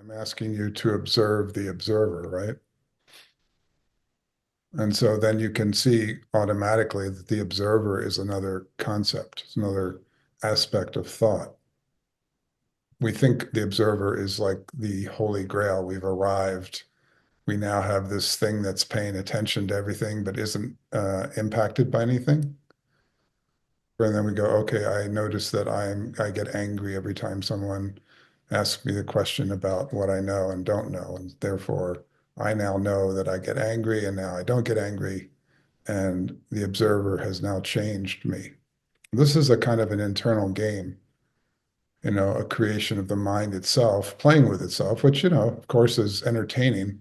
I'm asking you to observe the observer, right? And so then you can see automatically that the observer is another concept, it's another aspect of thought. We think the observer is like the holy grail. We've arrived. We now have this thing that's paying attention to everything but isn't impacted by anything. And then we go, okay, I notice that I get angry every time someone asks me the question about what I know and don't know. And therefore, I now know that I get angry and now I don't get angry. And the observer has now changed me. This is a kind of an internal game, a creation of the mind itself, playing with itself, which, of course, is entertaining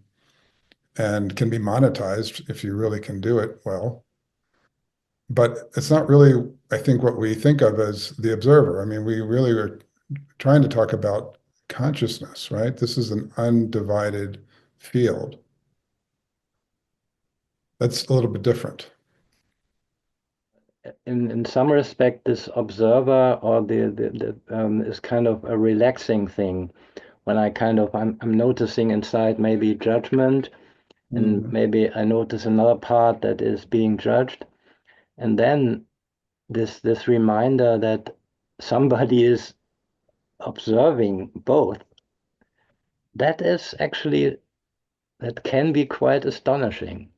and can be monetized if you really can do it well. But it's not really, I think, what we think of as the observer. I mean, we really are trying to talk about consciousness, right? This is an undivided field. That's a little bit different. In some respect, this observer or is kind of a relaxing thing. When I'm noticing inside maybe judgment, and Mhm. maybe I notice another part that is being judged, and then this reminder that somebody is observing both. That is actually, that can be quite astonishing.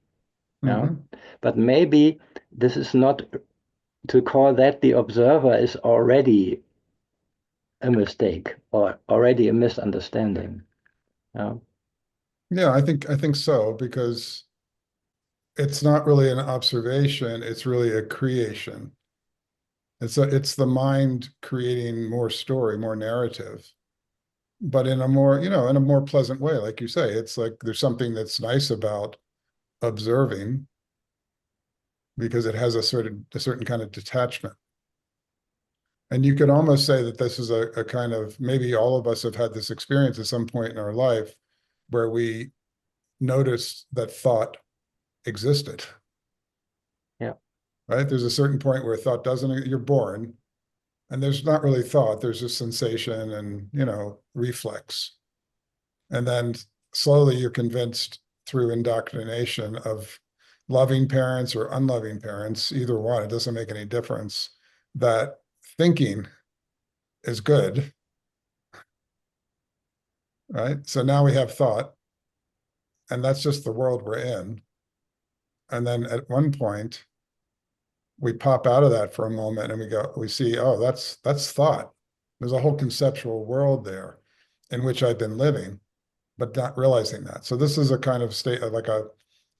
Yeah. Mhm. But maybe this is not, to call that the observer is already a mistake or already a misunderstanding. Yeah. Yeah, I think so, because it's not really an observation, it's really a creation. It's the mind creating more story, more narrative, but in a more, in a more pleasant way, like you say. It's like there's something that's nice about observing because it has a certain kind of detachment. And you could almost say that this is a kind of, maybe all of us have had this experience at some point in our life where we noticed that thought existed, Yeah. right? There's a certain point where thought doesn't, you're born, and there's not really thought, there's just sensation and, reflex. And then slowly you're convinced through indoctrination of loving parents or unloving parents, either one, it doesn't make any difference, that thinking is good, right? So now we have thought, and that's just the world we're in. And then at one point, we pop out of that for a moment and we see, oh, that's thought. There's a whole conceptual world there in which I've been living, but not realizing that. So this is a kind of state of like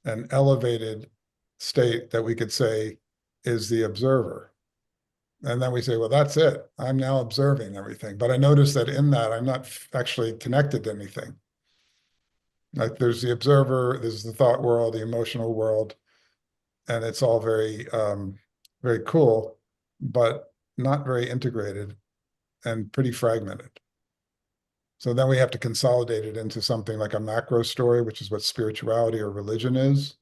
an elevated state that we could say is the observer. And then we say, well, that's it. I'm now observing everything. But I notice that in that, I'm not actually connected to anything. Like there's the observer, there's the thought world, the emotional world, and it's all very cool, but not very integrated and pretty fragmented. So then we have to consolidate it into something like a macro story, which is what spirituality or religion is.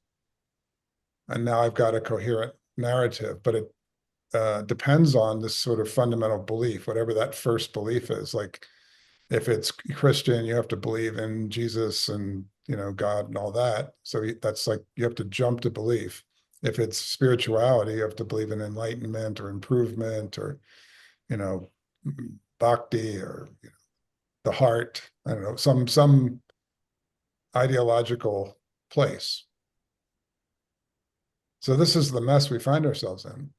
And now I've got a coherent narrative, but it depends on this sort of fundamental belief, whatever that first belief is. Like if it's Christian, you have to believe in Jesus and, God and all that. So that's like you have to jump to belief. If it's spirituality, you have to believe in enlightenment or improvement or, you know, bhakti or the heart. I don't know, some ideological place. So this is the mess we find ourselves in.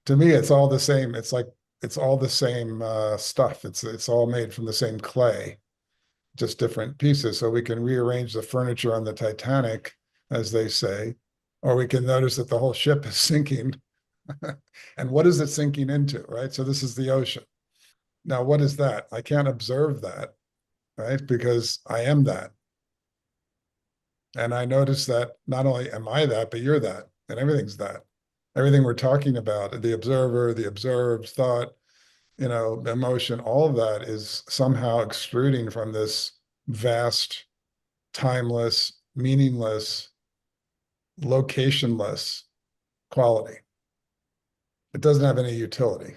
To me, it's all the same. It's like it's all the same stuff. It's all made from the same clay, just different pieces. So we can rearrange the furniture on the Titanic, as they say, or we can notice that the whole ship is sinking. And what is it sinking into, right? So this is the ocean. Now, what is that? I can't observe that, right? Because I am that. And I notice that not only am I that, but you're that, and everything's that. Everything we're talking about, the observer, the observed, thought, emotion, all of that is somehow extruding from this vast, timeless, meaningless, locationless quality. It doesn't have any utility.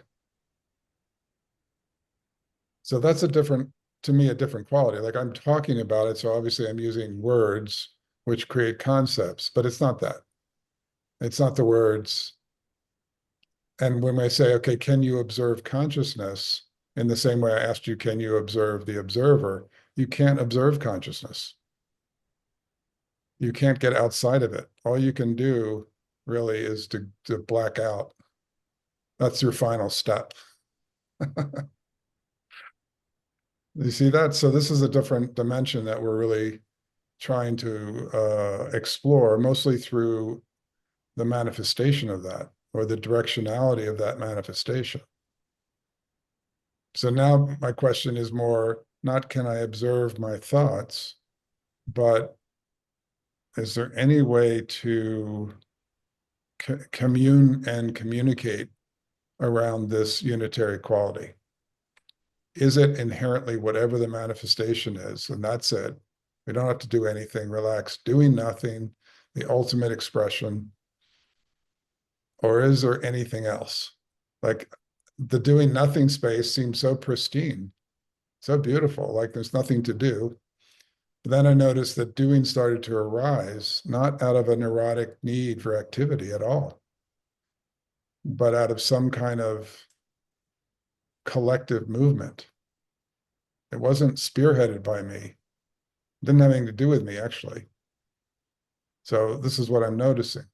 So that's a different to me, a different quality. Like I'm talking about it, so obviously I'm using words which create concepts, but it's not that. It's not the words. And when I say, okay, can you observe consciousness in the same way I asked you, can you observe the observer? You can't observe consciousness. You can't get outside of it. All you can do really is to black out. That's your final step. You see that? So this is a different dimension that we're really trying to explore, mostly through the manifestation of that, or the directionality of that manifestation. So now my question is more not can I observe my thoughts, but is there any way to commune and communicate around this unitary quality? Is it inherently whatever the manifestation is, and that's it? We don't have to do anything, relax, doing nothing, the ultimate expression, or is there anything else? Like the doing nothing space seems so pristine, so beautiful, like there's nothing to do. But then I noticed that doing started to arise, not out of a neurotic need for activity at all, but out of some kind of collective movement. It wasn't spearheaded by me. It didn't have anything to do with me, actually. So this is what I'm noticing.